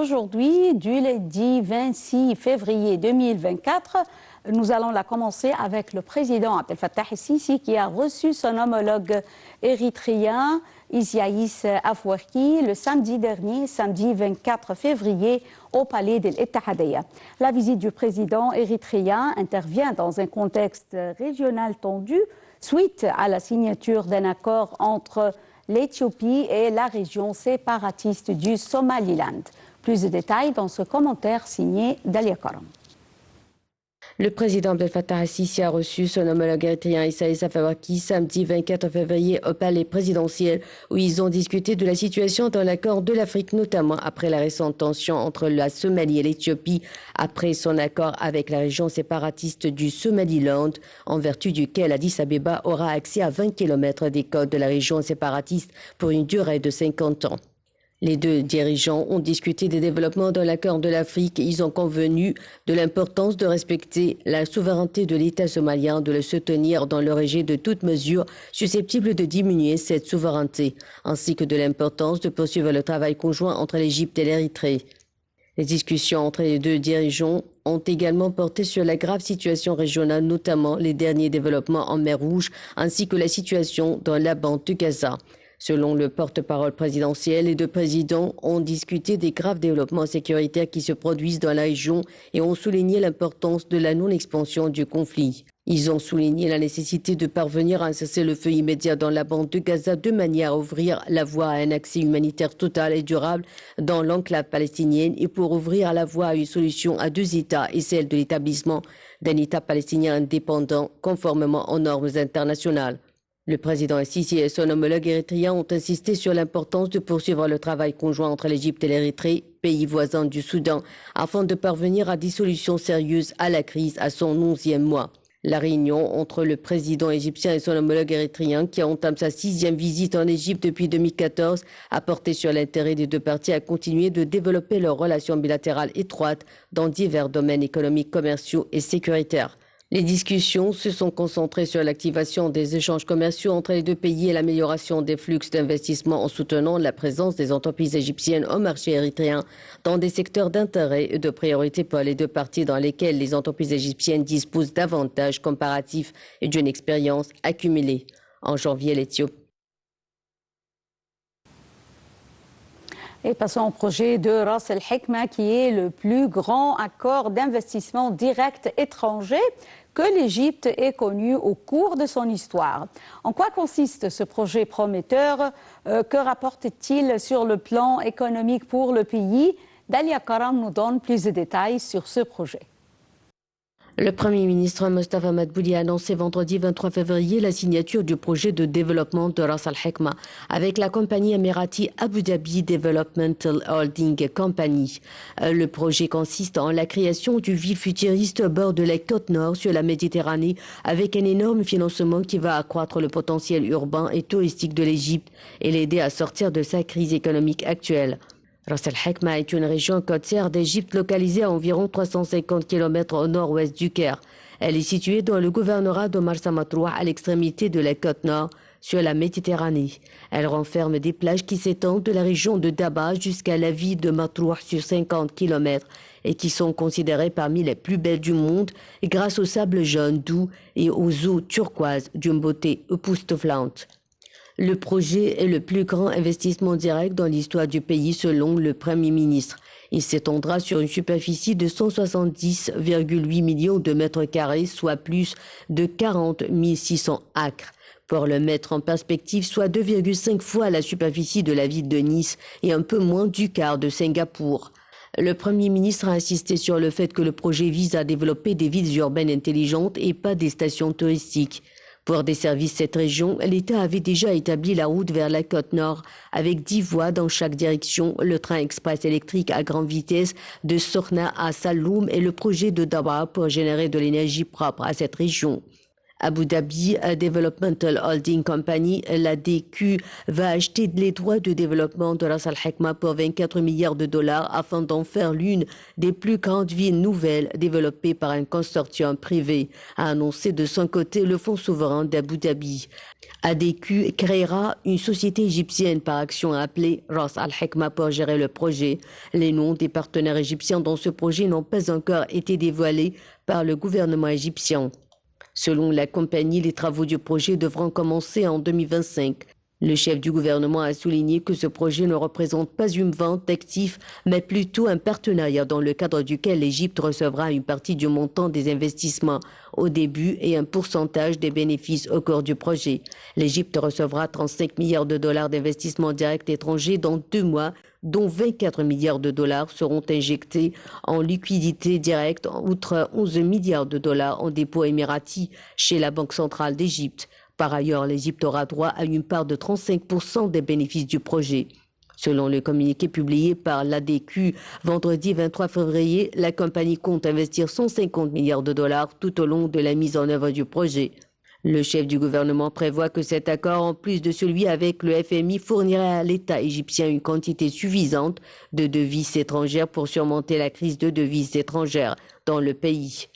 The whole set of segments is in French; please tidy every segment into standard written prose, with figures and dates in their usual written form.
Aujourd'hui, du lundi 26 février 2024, nous allons la commencer avec le président Abdel Fattah el-Sisi qui a reçu son homologue érythréen Isaias Afwerki le samedi dernier, samedi 24 février, au palais de l'Ittihadiyya. La visite du président érythréen intervient dans un contexte régional tendu suite à la signature d'un accord entre l'Éthiopie et la région séparatiste du Somaliland. Plus de détails dans ce commentaire signé Dalia Karam. Le président Abdel Fattah el-Sisi a reçu son homologue érythréen Isaias Afwerki samedi 24 février au palais présidentiel où ils ont discuté de la situation dans la Corne de l'Afrique, notamment après la récente tension entre la Somalie et l'Éthiopie, après son accord avec la région séparatiste du Somaliland, en vertu duquel Addis Abeba aura accès à 20 km des côtes de la région séparatiste pour une durée de 50 ans. Les deux dirigeants ont discuté des développements dans la Corne de l'Afrique. Ils ont convenu de l'importance de respecter la souveraineté de l'État somalien, de le soutenir dans le rejet de toute mesure susceptible de diminuer cette souveraineté, ainsi que de l'importance de poursuivre le travail conjoint entre l'Égypte et l'Érythrée. Les discussions entre les deux dirigeants ont également porté sur la grave situation régionale, notamment les derniers développements en mer Rouge, ainsi que la situation dans la bande de Gaza. Selon le porte-parole présidentiel, les deux présidents ont discuté des graves développements sécuritaires qui se produisent dans la région et ont souligné l'importance de la non-expansion du conflit. Ils ont souligné la nécessité de parvenir à un cessez-le-feu immédiat dans la bande de Gaza de manière à ouvrir la voie à un accès humanitaire total et durable dans l'enclave palestinienne et pour ouvrir la voie à une solution à deux États et celle de l'établissement d'un État palestinien indépendant conformément aux normes internationales. Le président el-Sisi et son homologue érythréen ont insisté sur l'importance de poursuivre le travail conjoint entre l'Égypte et l'Érythrée, pays voisins du Soudan, afin de parvenir à des solutions sérieuses à la crise à son 11e mois. La réunion entre le président égyptien et son homologue érythréen, qui entame sa 6e visite en Égypte depuis 2014, a porté sur l'intérêt des deux parties à continuer de développer leurs relations bilatérales étroites dans divers domaines économiques, commerciaux et sécuritaires. Les discussions se sont concentrées sur l'activation des échanges commerciaux entre les deux pays et l'amélioration des flux d'investissement en soutenant la présence des entreprises égyptiennes au marché érythréen dans des secteurs d'intérêt et de priorité pour les deux parties dans lesquels les entreprises égyptiennes disposent d'avantages comparatifs et d'une expérience accumulée. En janvier, l'Éthiopie. Et passons au projet de Ras El Hekma qui est le plus grand accord d'investissement direct étranger que l'Égypte ait connu au cours de son histoire. En quoi consiste ce projet prometteur? Que rapporte-t-il sur le plan économique pour le pays? Dalia Karam nous donne plus de détails sur ce projet. Le Premier ministre Mostafa Madbouli a annoncé vendredi 23 février la signature du projet de développement de Ras Al Hekma avec la compagnie émirati Abu Dhabi Developmental Holding Company. Le projet consiste en la création d'une ville futuriste au bord de la côte nord sur la Méditerranée avec un énorme financement qui va accroître le potentiel urbain et touristique de l'Égypte et l'aider à sortir de sa crise économique actuelle. Ras El Hekma est une région côtière d'Égypte localisée à environ 350 km au nord-ouest du Caire. Elle est située dans le gouvernorat de Marsa Matrouh à l'extrémité de la côte nord sur la Méditerranée. Elle renferme des plages qui s'étendent de la région de Daba jusqu'à la ville de Matrouh sur 50 km et qui sont considérées parmi les plus belles du monde grâce au sable jaune doux et aux eaux turquoises d'une beauté époustouflante. Le projet est le plus grand investissement direct dans l'histoire du pays selon le Premier ministre. Il s'étendra sur une superficie de 170,8 millions de mètres carrés, soit plus de 40 600 acres. Pour le mettre en perspective, soit 2,5 fois la superficie de la ville de Nice et un peu moins du quart de Singapour. Le Premier ministre a insisté sur le fait que le projet vise à développer des villes urbaines intelligentes et pas des stations touristiques. Pour desservir cette région, l'État avait déjà établi la route vers la côte nord avec 10 voies dans chaque direction, le train express électrique à grande vitesse de Sorna à Saloum et le projet de Daba pour générer de l'énergie propre à cette région. Abu Dhabi Developmental Holding Company, l'ADQ, va acheter les droits de développement de Ras Al Hikma pour 24 milliards de dollars afin d'en faire l'une des plus grandes villes nouvelles développées par un consortium privé, a annoncé de son côté le fonds souverain d'Abu Dhabi. ADQ créera une société égyptienne par action appelée Ras Al Hikma pour gérer le projet. Les noms des partenaires égyptiens dans ce projet n'ont pas encore été dévoilés par le gouvernement égyptien. Selon la compagnie, les travaux du projet devront commencer en 2025. Le chef du gouvernement a souligné que ce projet ne représente pas une vente d'actifs, mais plutôt un partenariat dans le cadre duquel l'Égypte recevra une partie du montant des investissements au début et un pourcentage des bénéfices au cours du projet. L'Égypte recevra 35 milliards de dollars d'investissements directs étrangers dans 2 mois, dont 24 milliards de dollars seront injectés en liquidité directe, outre 11 milliards de dollars en dépôt émirati chez la Banque centrale d'Égypte. Par ailleurs, l'Égypte aura droit à une part de 35% des bénéfices du projet. Selon le communiqué publié par l'ADQ vendredi 23 février, la compagnie compte investir 150 milliards de dollars tout au long de la mise en œuvre du projet. Le chef du gouvernement prévoit que cet accord, en plus de celui avec le FMI, fournirait à l'État égyptien une quantité suffisante de devises étrangères pour surmonter la crise de devises étrangères dans le pays.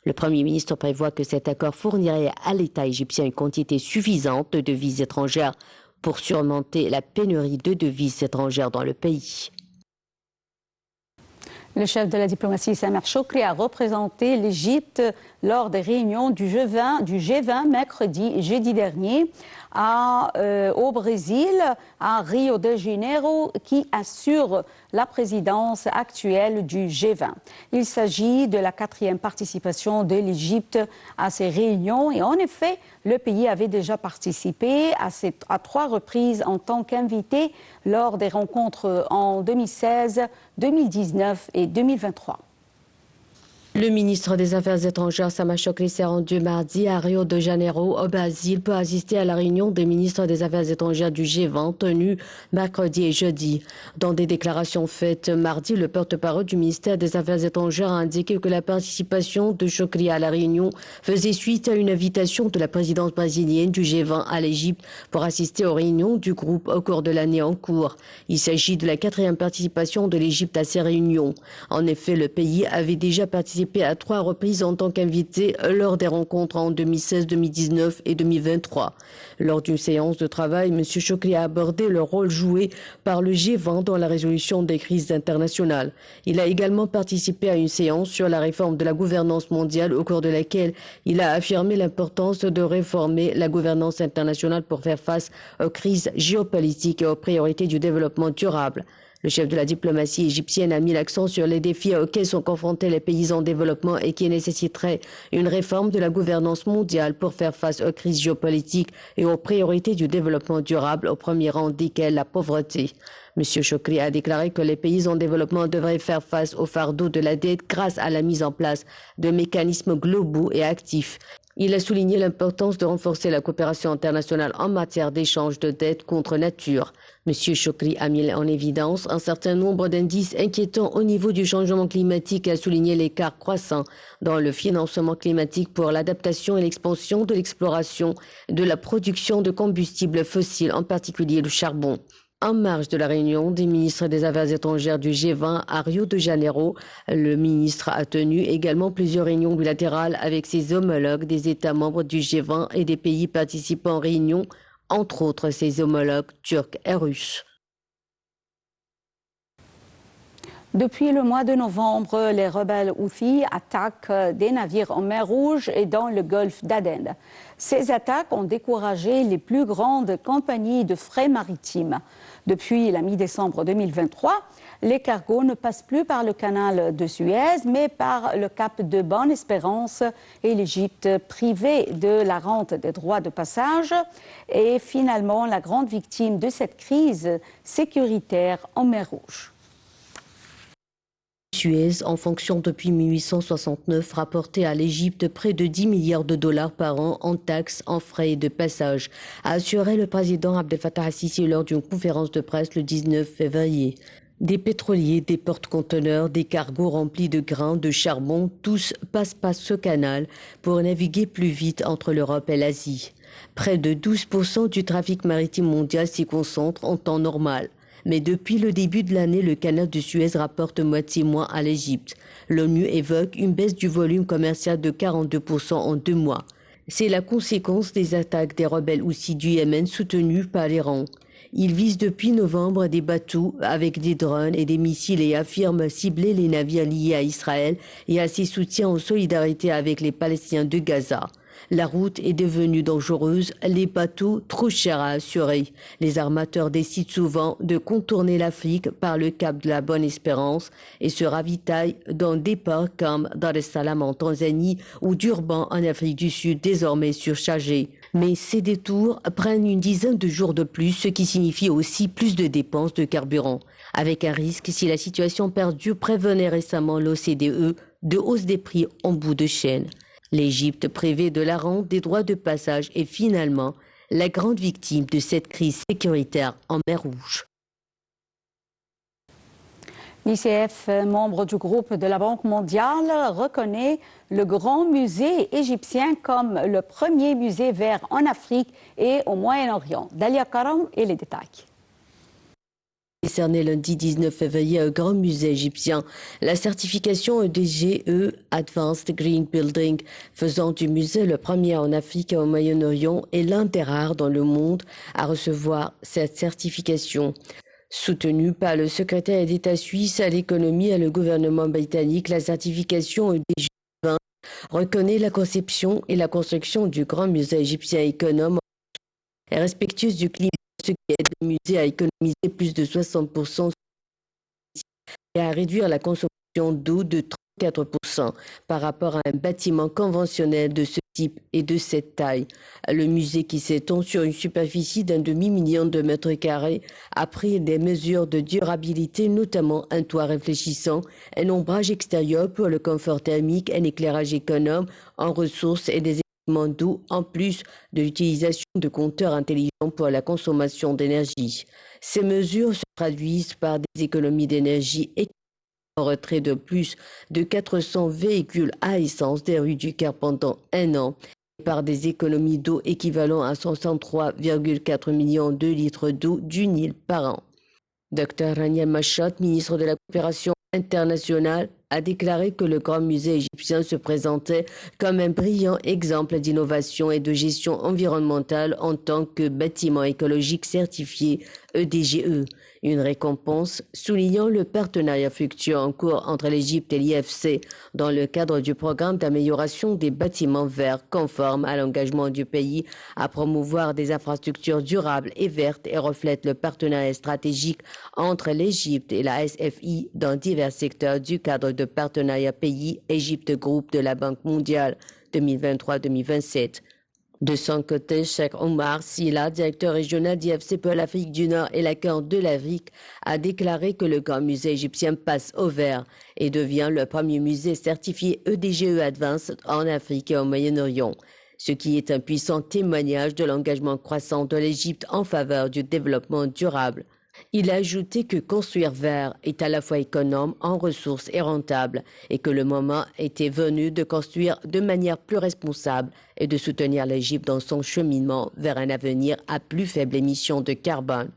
Le Premier ministre prévoit que cet accord fournirait à l'État égyptien une quantité suffisante de devises étrangères pour surmonter la pénurie de devises étrangères dans le pays. Le chef de la diplomatie, Samir Choukri, a représenté l'Égypte lors des réunions du G20 mercredi et jeudi dernier au Brésil, à Rio de Janeiro, qui assure la présidence actuelle du G20. Il s'agit de la 4e participation de l'Égypte à ces réunions et en effet, le pays avait déjà participé à 3 reprises en tant qu'invité lors des rencontres en 2016, 2019 et 2023. Le ministre des Affaires étrangères, Samir Choukri, s'est rendu mardi à Rio de Janeiro, au Brésil, pour assister à la réunion des ministres des Affaires étrangères du G20 tenue mercredi et jeudi. Dans des déclarations faites mardi, le porte-parole du ministère des Affaires étrangères a indiqué que la participation de Choukri à la réunion faisait suite à une invitation de la présidence brésilienne du G20 à l'Égypte pour assister aux réunions du groupe au cours de l'année en cours. Il s'agit de la 4e participation de l'Égypte à ces réunions. En effet, le pays avait déjà participé à 3 reprises en tant qu'invité lors des rencontres en 2016, 2019 et 2023. Lors d'une séance de travail, M. Choukri a abordé le rôle joué par le G20 dans la résolution des crises internationales. Il a également participé à une séance sur la réforme de la gouvernance mondiale au cours de laquelle il a affirmé l'importance de réformer la gouvernance internationale pour faire face aux crises géopolitiques et aux priorités du développement durable. Le chef de la diplomatie égyptienne a mis l'accent sur les défis auxquels sont confrontés les pays en développement et qui nécessiteraient une réforme de la gouvernance mondiale pour faire face aux crises géopolitiques et aux priorités du développement durable, au premier rang desquelles la pauvreté. M. Choukri a déclaré que les pays en développement devraient faire face au fardeau de la dette grâce à la mise en place de mécanismes globaux et actifs. Il a souligné l'importance de renforcer la coopération internationale en matière d'échange de dettes contre nature. M. Choukri a mis en évidence un certain nombre d'indices inquiétants au niveau du changement climatique et a souligné l'écart croissant dans le financement climatique pour l'adaptation et l'expansion de l'exploration de la production de combustibles fossiles, en particulier le charbon. En marge de la réunion des ministres des Affaires étrangères du G20 à Rio de Janeiro, le ministre a tenu également plusieurs réunions bilatérales avec ses homologues des États membres du G20 et des pays participants aux réunions, entre autres ses homologues turcs et russes. Depuis le mois de novembre, les rebelles Houthis attaquent des navires en mer Rouge et dans le golfe d'Aden. Ces attaques ont découragé les plus grandes compagnies de fret maritimes. Depuis la mi-décembre 2023, les cargos ne passent plus par le canal de Suez, mais par le cap de Bonne-Espérance et l'Égypte, privée de la rente des droits de passage, est finalement la grande victime de cette crise sécuritaire en mer Rouge. Suez, en fonction depuis 1869, rapportait à l'Égypte près de 10 milliards de dollars par an en taxes, en frais de passage, a assuré le président Abdel Fattah al-Sisi lors d'une conférence de presse le 19 février. Des pétroliers, des porte-conteneurs, des cargos remplis de grains, de charbon, tous passent par ce canal pour naviguer plus vite entre l'Europe et l'Asie. Près de 12% du trafic maritime mondial s'y concentre en temps normal. Mais depuis le début de l'année, le canal de Suez rapporte moitié moins à l'Égypte. L'ONU évoque une baisse du volume commercial de 42% en 2 mois. C'est la conséquence des attaques des rebelles Houthis du Yémen soutenus par l'Iran. Ils visent depuis novembre des bateaux avec des drones et des missiles et affirment cibler les navires liés à Israël et à ses soutiens en solidarité avec les Palestiniens de Gaza. La route est devenue dangereuse, les bateaux trop chers à assurer. Les armateurs décident souvent de contourner l'Afrique par le cap de la Bonne-Espérance et se ravitaillent dans des ports comme Dar es Salaam en Tanzanie ou Durban en Afrique du Sud, désormais surchargés. Mais ces détours prennent une dizaine de jours de plus, ce qui signifie aussi plus de dépenses de carburant. Avec un risque, si la situation perdure, prévenait récemment l'OCDE de hausse des prix en bout de chaîne. L'Égypte, privée de la rente des droits de passage, est finalement la grande victime de cette crise sécuritaire en mer Rouge. L'ICF, membre du groupe de la Banque mondiale, reconnaît le Grand Musée égyptien comme le premier musée vert en Afrique et au Moyen-Orient. Dalia Karam et les détails. Décerné lundi 19 février au Grand Musée égyptien la certification EDGE Advanced Green Building, faisant du musée le premier en Afrique et au Moyen-Orient et l'un des rares dans le monde à recevoir cette certification. Soutenu par le secrétaire d'État suisse à l'économie et le gouvernement britannique, la certification EDGE reconnaît la conception et la construction du Grand Musée égyptien économe et respectueuse du climat, ce qui aide le musée à économiser plus de 60% et à réduire la consommation d'eau de 34% par rapport à un bâtiment conventionnel de ce type et de cette taille. Le musée, qui s'étend sur une superficie d'un demi-million de mètres carrés, a pris des mesures de durabilité, notamment un toit réfléchissant, un ombrage extérieur pour le confort thermique, un éclairage économe en ressources et des équipements d'eau, en plus de l'utilisation de compteurs intelligents pour la consommation d'énergie. Ces mesures se traduisent par des économies d'énergie et en retrait de plus de 400 véhicules à essence des rues du Caire pendant un an et par des économies d'eau équivalent à 63,4 millions de litres d'eau du Nil par an. Dr Rania Machot, ministre de la Coopération internationale, a déclaré que le Grand Musée égyptien se présentait comme un brillant exemple d'innovation et de gestion environnementale en tant que bâtiment écologique certifié EDGE. Une récompense soulignant le partenariat fructueux en cours entre l'Égypte et l'IFC dans le cadre du programme d'amélioration des bâtiments verts conforme à l'engagement du pays à promouvoir des infrastructures durables et vertes et reflète le partenariat stratégique entre l'Égypte et la SFI dans divers secteurs du cadre de partenariat pays-Égypte groupe de la Banque mondiale 2023-2027. De son côté, Cheikh Omar Silla, directeur régional d'IFC pour l'Afrique du Nord et la Corne de l'Afrique, a déclaré que le Grand Musée égyptien passe au vert et devient le premier musée certifié EDGE Advanced en Afrique et au Moyen-Orient, ce qui est un puissant témoignage de l'engagement croissant de l'Égypte en faveur du développement durable. Il a ajouté que construire vert est à la fois économe en ressources et rentable et que le moment était venu de construire de manière plus responsable et de soutenir l'Égypte dans son cheminement vers un avenir à plus faible émission de carbone.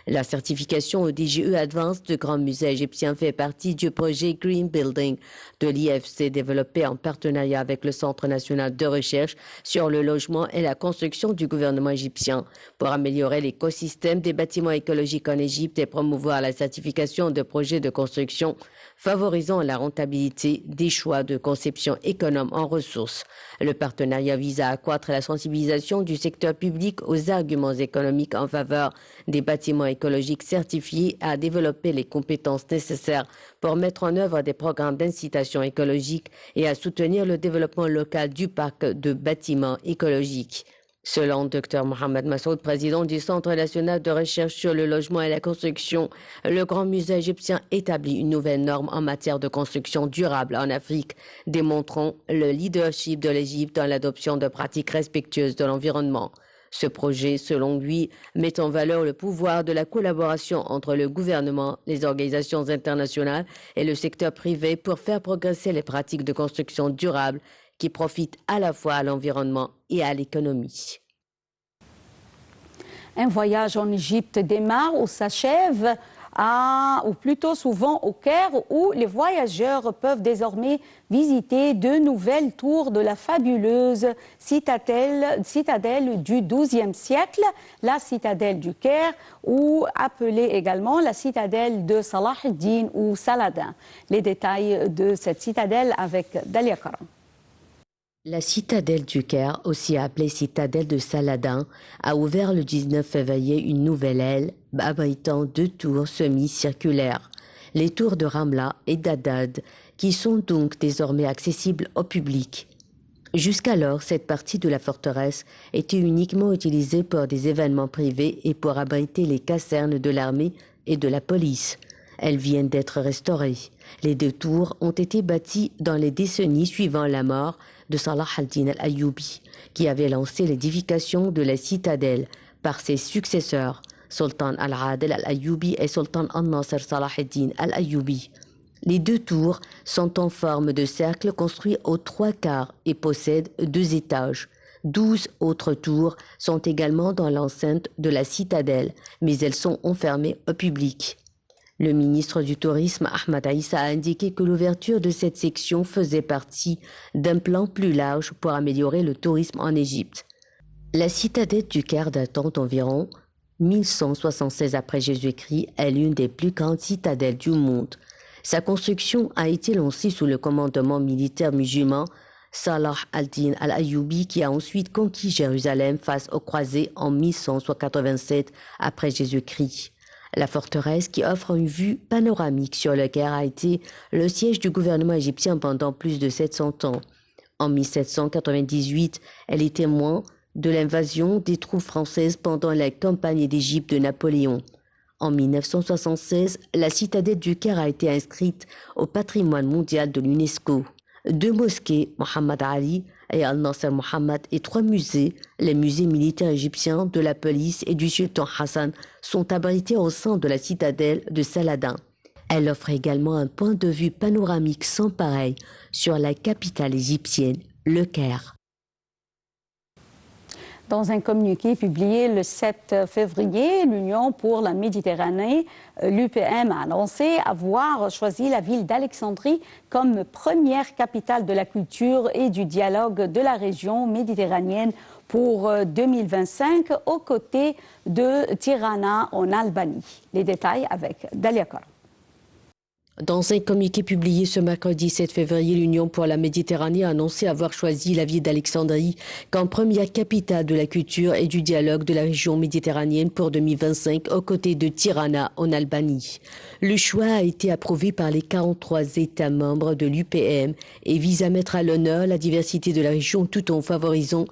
La certification EDGE Advanced du Grand Musée égyptien fait partie du projet Green Building de l'IFC développé en partenariat avec le Centre national de recherche sur le logement et la construction du gouvernement égyptien pour améliorer l'écosystème des bâtiments écologiques en Égypte et promouvoir la certification de projets de construction favorisant la rentabilité des choix de conception économe en ressources. Le partenariat vise à accroître la sensibilisation du secteur public aux arguments économiques en faveur des bâtiments écologiques certifiés, à développer les compétences nécessaires pour mettre en œuvre des programmes d'incitation écologique et à soutenir le développement local du parc de bâtiments écologiques. Selon Dr Mohamed Massoud, président du Centre national de recherche sur le logement et la construction, le Grand Musée égyptien établit une nouvelle norme en matière de construction durable en Afrique, démontrant le leadership de l'Égypte dans l'adoption de pratiques respectueuses de l'environnement. Ce projet, selon lui, met en valeur le pouvoir de la collaboration entre le gouvernement, les organisations internationales et le secteur privé pour faire progresser les pratiques de construction durable qui profitent à la fois à l'environnement et à l'économie. Un voyage en Égypte démarre ou s'achève ou plutôt souvent au Caire, où les voyageurs peuvent désormais visiter de nouvelles tours de la fabuleuse citadelle du XIIe siècle, la citadelle du Caire, ou appelée également la citadelle de Salah ad-Din ou Saladin. Les détails de cette citadelle avec Dalia Karam. La citadelle du Caire, aussi appelée citadelle de Saladin, a ouvert le 19 février une nouvelle aile abritant 2 tours semi-circulaires, les tours de Ramla et d'Haddad, qui sont donc désormais accessibles au public. Jusqu'alors, cette partie de la forteresse était uniquement utilisée pour des événements privés et pour abriter les casernes de l'armée et de la police. Elles viennent d'être restaurées. Les 2 tours ont été bâties dans les décennies suivant la mort de Salah ad-Din al-Ayyubi, qui avait lancé l'édification de la citadelle par ses successeurs, Sultan al-Adil al-Ayyubi et Sultan al-Nasr Salah ad-Din al-Ayyubi. Les 2 tours sont en forme de cercle construit aux 3/4 et possèdent 2 étages. 12 autres tours sont également dans l'enceinte de la citadelle, mais elles sont enfermées au public. Le ministre du Tourisme, Ahmad Aïssa, a indiqué que l'ouverture de cette section faisait partie d'un plan plus large pour améliorer le tourisme en Égypte. La citadelle du Caire, datant d'environ 1176 après Jésus-Christ, est l'une des plus grandes citadelles du monde. Sa construction a été lancée sous le commandement militaire musulman Salah ad-Din al-Ayyubi, qui a ensuite conquis Jérusalem face aux croisés en 1187 après Jésus-Christ. La forteresse, qui offre une vue panoramique sur le Caire, a été le siège du gouvernement égyptien pendant plus de 700 ans. En 1798, elle est témoin de l'invasion des troupes françaises pendant la campagne d'Égypte de Napoléon. En 1976, la citadelle du Caire a été inscrite au patrimoine mondial de l'UNESCO. 2 mosquées, Mohammed Ali et Al-Nasser Mohammed, et 3 musées, les musées militaires égyptiens, de la police et du sultan Hassan, sont abrités au sein de la citadelle de Saladin. Elle offre également un point de vue panoramique sans pareil sur la capitale égyptienne, le Caire. Dans un communiqué publié le 7 février, l'Union pour la Méditerranée, l'UPM, a annoncé avoir choisi la ville d'Alexandrie comme première capitale de la culture et du dialogue de la région méditerranéenne pour 2025, aux côtés de Tirana en Albanie. Les détails avec Dalia Karam. Dans un communiqué publié ce mercredi 7 février, l'Union pour la Méditerranée a annoncé avoir choisi la ville d'Alexandrie comme première capitale de la culture et du dialogue de la région méditerranéenne pour 2025, aux côtés de Tirana en Albanie. Le choix a été approuvé par les 43 États membres de l'UPM et vise à mettre à l'honneur la diversité de la région tout en favorisant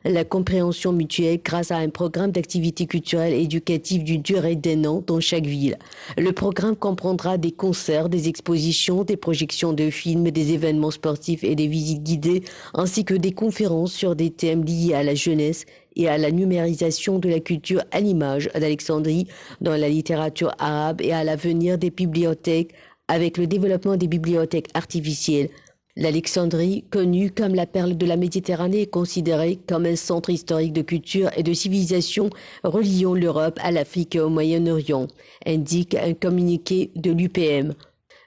la compréhension mutuelle grâce à un programme d'activités culturelles et éducatives d'une durée d'1 an dans chaque ville. Le programme comprendra des concerts, des expositions, des projections de films, des événements sportifs et des visites guidées, ainsi que des conférences sur des thèmes liés à la jeunesse et à la numérisation de la culture à l'image d'Alexandrie dans la littérature arabe et à l'avenir des bibliothèques avec le développement des bibliothèques artificielles. L'Alexandrie, connue comme la perle de la Méditerranée, est considérée comme un centre historique de culture et de civilisation reliant l'Europe à l'Afrique et au Moyen-Orient, indique un communiqué de l'UPM.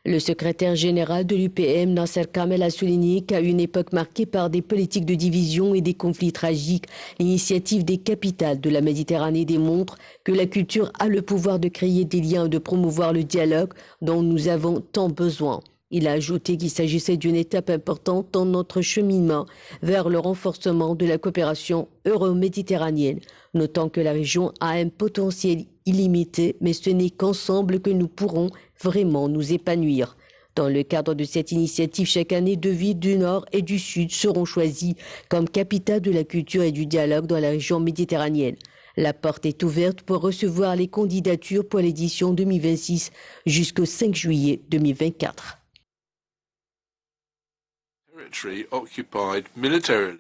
Le secrétaire général de l'UPM, Nasser Kamel, a souligné qu'à une époque marquée par des politiques de division et des conflits tragiques, l'initiative des capitales de la Méditerranée démontre que la culture a le pouvoir de créer des liens et de promouvoir le dialogue dont nous avons tant besoin. Il a ajouté qu'il s'agissait d'une étape importante dans notre cheminement vers le renforcement de la coopération euro-méditerranéenne, notant que la région a un potentiel illimité, mais ce n'est qu'ensemble que nous pourrons vraiment nous épanouir. Dans le cadre de cette initiative, chaque année, 2 villes du Nord et du Sud seront choisies comme capitale de la culture et du dialogue dans la région méditerranéenne. La porte est ouverte pour recevoir les candidatures pour l'édition 2026 jusqu'au 5 juillet 2024. Territory occupied militarily.